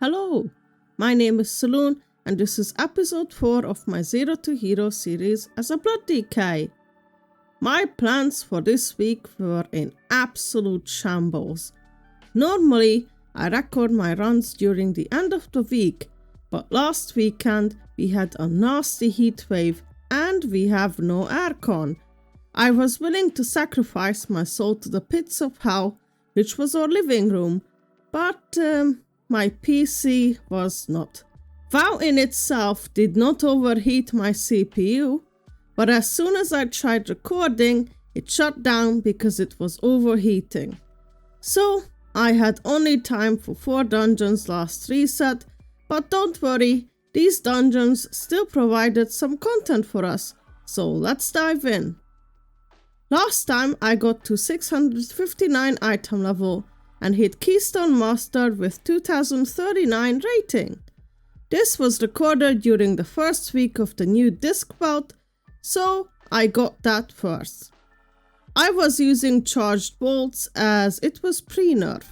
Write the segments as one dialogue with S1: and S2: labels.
S1: Hello, my name is Saloon and this is episode 4 of my Zero to Hero series as a Blood DK. My plans for this week were in absolute shambles. Normally, I record my runs during the end of the week, but last weekend we had a nasty heat wave and we have no aircon. I was willing to sacrifice my soul to the pits of hell, which was our living room, but my PC was not. WoW in itself did not overheat my CPU, but as soon as I tried recording, it shut down because it was overheating. So I had only time for 4 dungeons last reset, but don't worry, these dungeons still provided some content for us, so let's dive in. Last time I got to 659 item level and hit Keystone Master with 2039 rating. This was recorded during the first week of the new disc belt, so I got that first. I was using charged bolts as it was pre-nerf.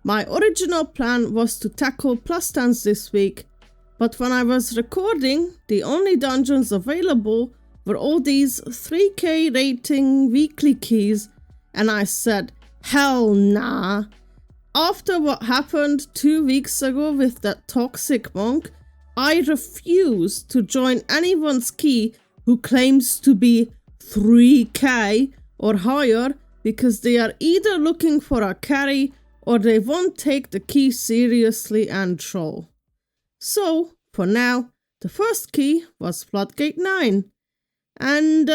S1: My original plan was to tackle plus 10s this week, but when I was recording, the only dungeons available were all these 3k rating weekly keys, and I said, hell nah. After what happened 2 weeks ago with that toxic monk, I refuse to join anyone's key who claims to be 3k or higher because they are either looking for a carry or they won't take the key seriously and troll. So, for now, the first key was Floodgate 9. And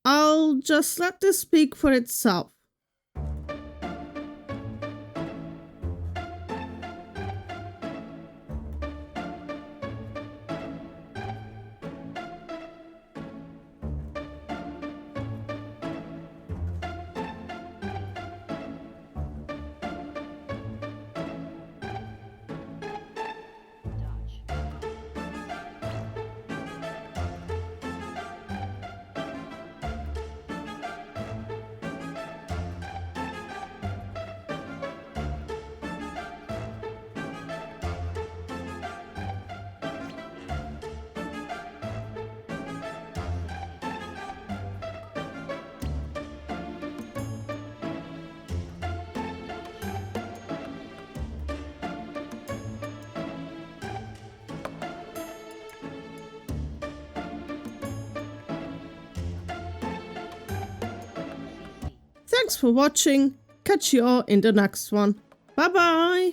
S1: I'll just let this speak for itself. Thanks for watching. Catch you all in the next one. Bye bye.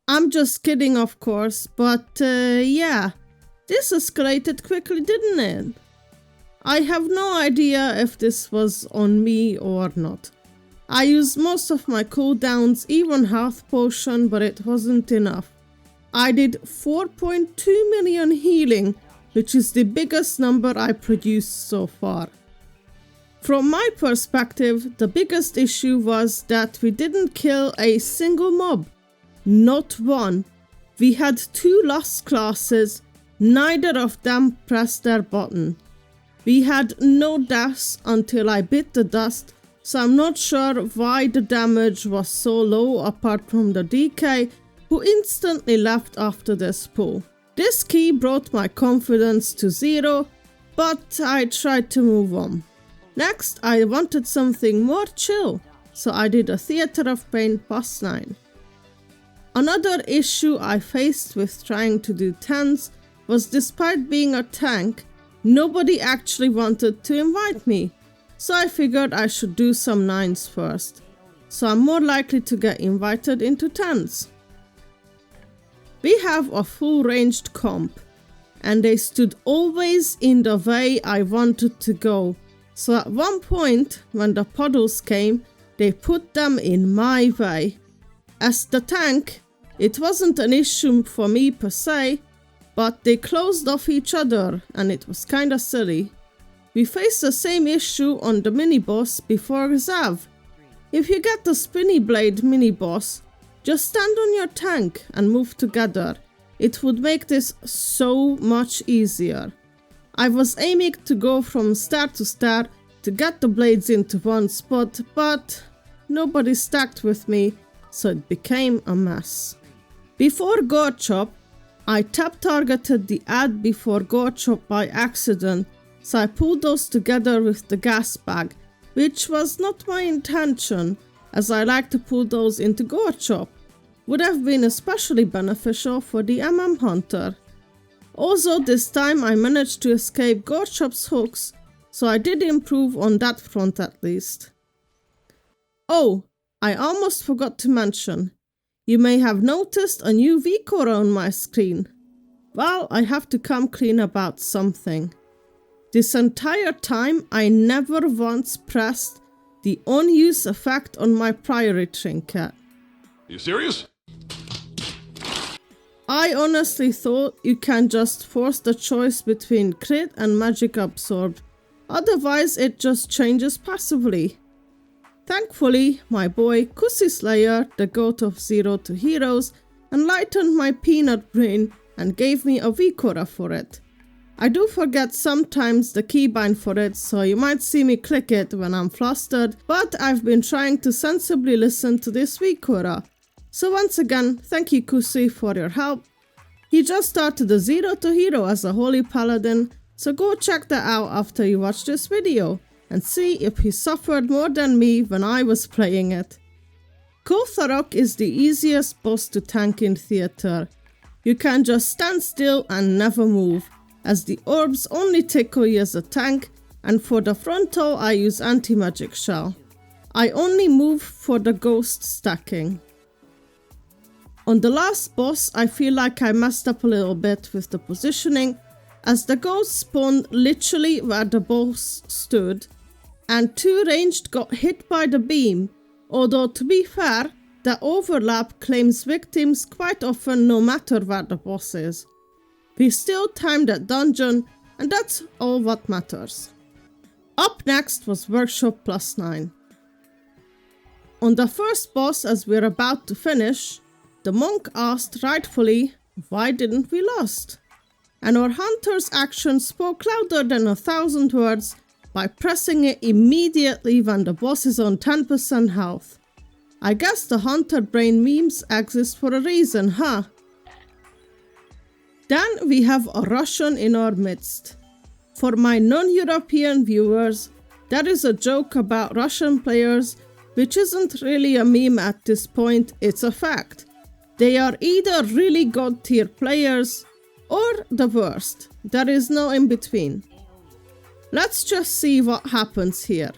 S1: I'm just kidding, of course, but yeah, this escalated quickly, didn't it? I have no idea if this was on me or not. I used most of my cooldowns, even health potion, but it wasn't enough. I did 4.2 million healing, which is the biggest number I produced so far. From my perspective, the biggest issue was that we didn't kill a single mob. Not one. We had 2 lost classes, neither of them pressed their button. We had no deaths until I bit the dust, so I'm not sure why the damage was so low apart from the DK, who instantly left after this pull. This key brought my confidence to 0, but I tried to move on. Next, I wanted something more chill, so I did a Theater of Pain +9. Another issue I faced with trying to do 10s was despite being a tank, nobody actually wanted to invite me, so I figured I should do some 9s first, so I'm more likely to get invited into 10s. We have a full ranged comp, and they stood always in the way I wanted to go. So at one point, when the puddles came, they put them in my way. As the tank, it wasn't an issue for me per se, but they closed off each other and it was kinda silly. We faced the same issue on the mini-boss before Zav. If you get the spinny blade mini-boss, just stand on your tank and move together. It would make this so much easier. I was aiming to go from star to star to get the blades into one spot, but nobody stacked with me so it became a mess. Before Gourd Chop, I tap targeted the ad before Gourd Chop by accident, so I pulled those together with the gas bag, which was not my intention, as I like to pull those into Gourd Chop. Would have been especially beneficial for the Hunter. Also, this time I managed to escape Gourd Chop's hooks, so I did improve on that front at least. Oh, I almost forgot to mention. You may have noticed a new V-core on my screen. Well, I have to come clean about something. This entire time I never once pressed the on-use effect on my priority trinket.
S2: You serious?
S1: I honestly thought you can just force the choice between crit and magic absorb, otherwise it just changes passively. Thankfully, my boy Kusi Slayer, the goat of Zero to Heroes, enlightened my peanut brain and gave me a V-core for it. I do forget sometimes the keybind for it, so you might see me click it when I'm flustered, but I've been trying to sensibly listen to this V-core. So once again, thank you Kusi for your help. He just started the Zero to Hero as a holy paladin, so go check that out after you watch this video and see if he suffered more than me when I was playing it. Kotharok is the easiest boss to tank in theater. You can just stand still and never move, as the orbs only tickle you as a tank, and for the frontal I use anti-magic shell. I only move for the ghost stacking. On the last boss, I feel like I messed up a little bit with the positioning, as the ghost spawned literally where the boss stood, and two ranged got hit by the beam, although to be fair, the overlap claims victims quite often no matter where the boss is. We still timed that dungeon, and that's all what matters. Up next was Workshop +9. On the first boss, as we're about to finish, the monk asked rightfully, why didn't we lost? And our hunter's action spoke louder than 1,000 words by pressing it immediately when the boss is on 10% health. I guess the hunter brain memes exist for a reason, huh? Then we have a Russian in our midst. For my non-European viewers, that is a joke about Russian players, which isn't really a meme at this point, it's a fact. They are either really god tier players or the worst. There is no in between. Let's just see what happens here.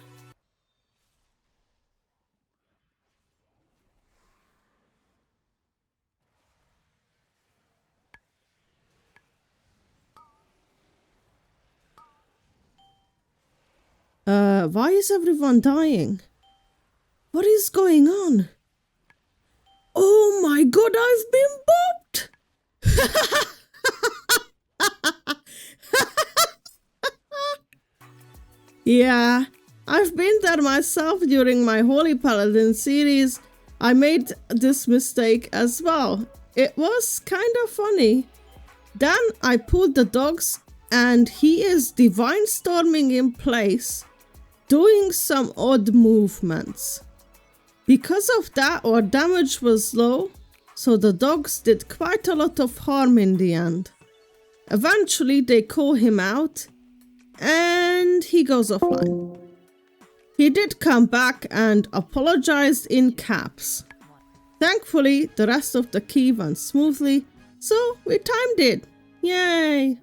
S1: Why is everyone dying? What is going on? Oh my god, I've been bopped! Yeah, I've been there myself during my Holy Paladin series. I made this mistake as well. It was kind of funny. Then I pulled the dogs and he is divine storming in place, doing some odd movements. Because of that, our damage was low, so the dogs did quite a lot of harm in the end. Eventually they call him out and he goes offline. He did come back and apologized in caps. Thankfully, the rest of the key went smoothly, so we timed it. Yay!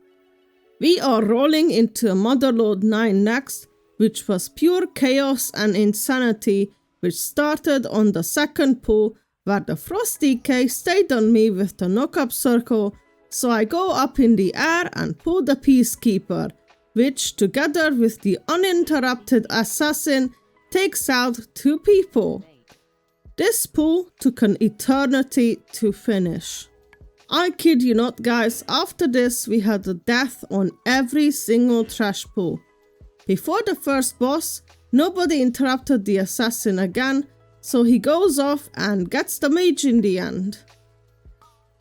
S1: We are rolling into Motherlode 9 next, which was pure chaos and insanity, which started on the second pull, where the Frost DK stayed on me with the knock-up circle, so I go up in the air and pull the Peacekeeper, which together with the uninterrupted assassin takes out 2 people. This pull took an eternity to finish. I kid you not guys, after this we had a death on every single trash pull. Before the first boss, nobody interrupted the assassin again, so he goes off and gets the mage in the end.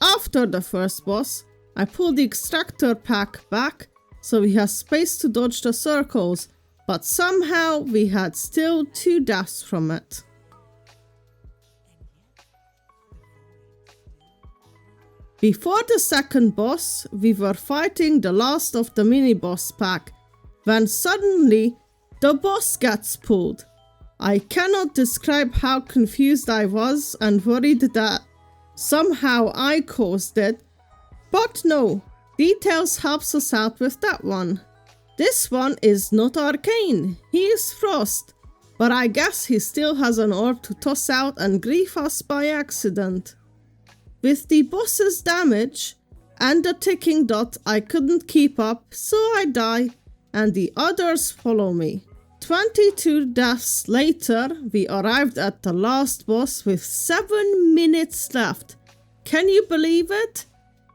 S1: After the first boss, I pull the extractor pack back, so we have space to dodge the circles, but somehow we had still 2 deaths from it. Before the second boss, we were fighting the last of the mini-boss pack, when suddenly the boss gets pulled. I cannot describe how confused I was and worried that somehow I caused it, but no, Details helps us out with that one. This one is not Arcane, he is Frost, but I guess he still has an orb to toss out and grief us by accident. With the boss's damage and the ticking dot, I couldn't keep up, so I die and the others follow me. 22 deaths later, we arrived at the last boss with 7 minutes left. Can you believe it?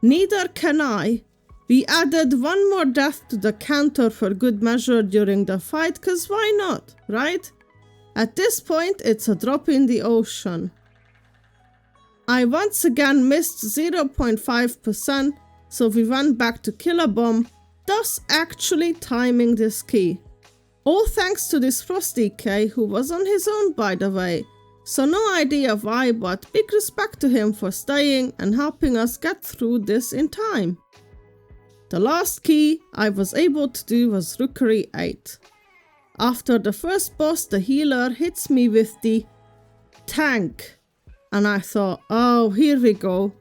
S1: Neither can I. We added one more death to the counter for good measure during the fight, cause why not, right? At this point, it's a drop in the ocean. I once again missed 0.5%, so we went back to kill a bomb, thus actually timing this key. All thanks to this Frosty K, who was on his own by the way, so no idea why, but big respect to him for staying and helping us get through this in time. The last key I was able to do was Rookery 8. After the first boss, the healer hits me with the tank. And I thought, oh, here we go.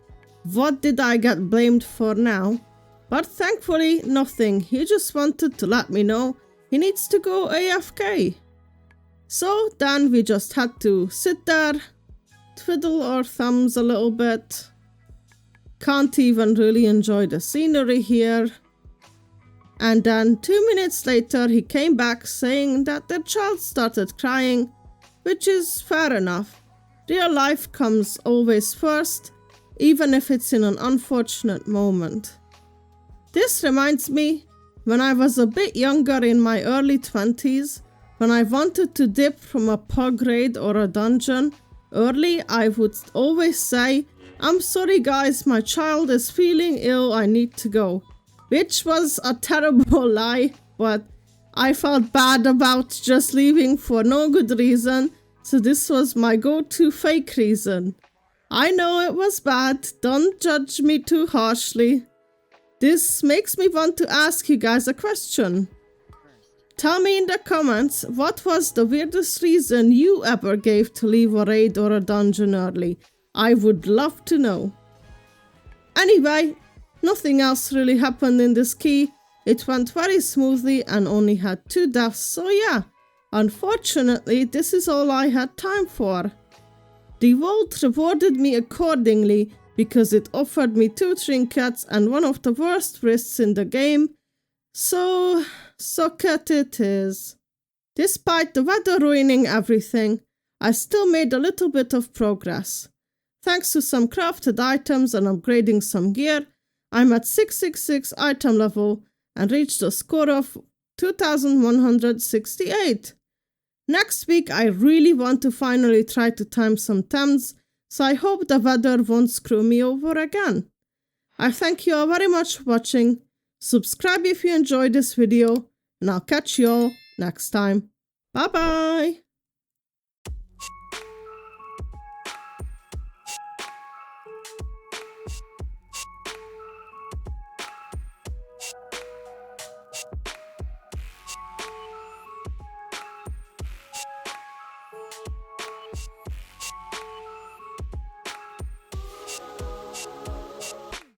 S1: What did I get blamed for now? But thankfully, nothing. He just wanted to let me know he needs to go AFK. So then we just had to sit there, twiddle our thumbs a little bit. Can't even really enjoy the scenery here. And then 2 minutes later, he came back saying that their child started crying, which is fair enough. Real life comes always first, even if it's in an unfortunate moment. This reminds me, when I was a bit younger in my early 20s, when I wanted to dip from a pug raid or a dungeon early, I would always say, I'm sorry guys, my child is feeling ill, I need to go. Which was a terrible lie, but I felt bad about just leaving for no good reason. So this was my go-to fake reason. I know it was bad, don't judge me too harshly. This makes me want to ask you guys a question. Tell me in the comments, what was the weirdest reason you ever gave to leave a raid or a dungeon early? I would love to know. Anyway, nothing else really happened in this key. It went very smoothly and only had 2 deaths, so yeah. Unfortunately, this is all I had time for. The vault rewarded me accordingly because it offered me 2 trinkets and one of the worst wrists in the game, so suck at it is. Despite the weather ruining everything, I still made a little bit of progress. Thanks to some crafted items and upgrading some gear, I'm at 666 item level and reached a score of 2168. Next week, I really want to finally try to time some temps, so I hope the weather won't screw me over again. I thank you all very much for watching. Subscribe if you enjoyed this video, and I'll catch you all next time. Bye bye!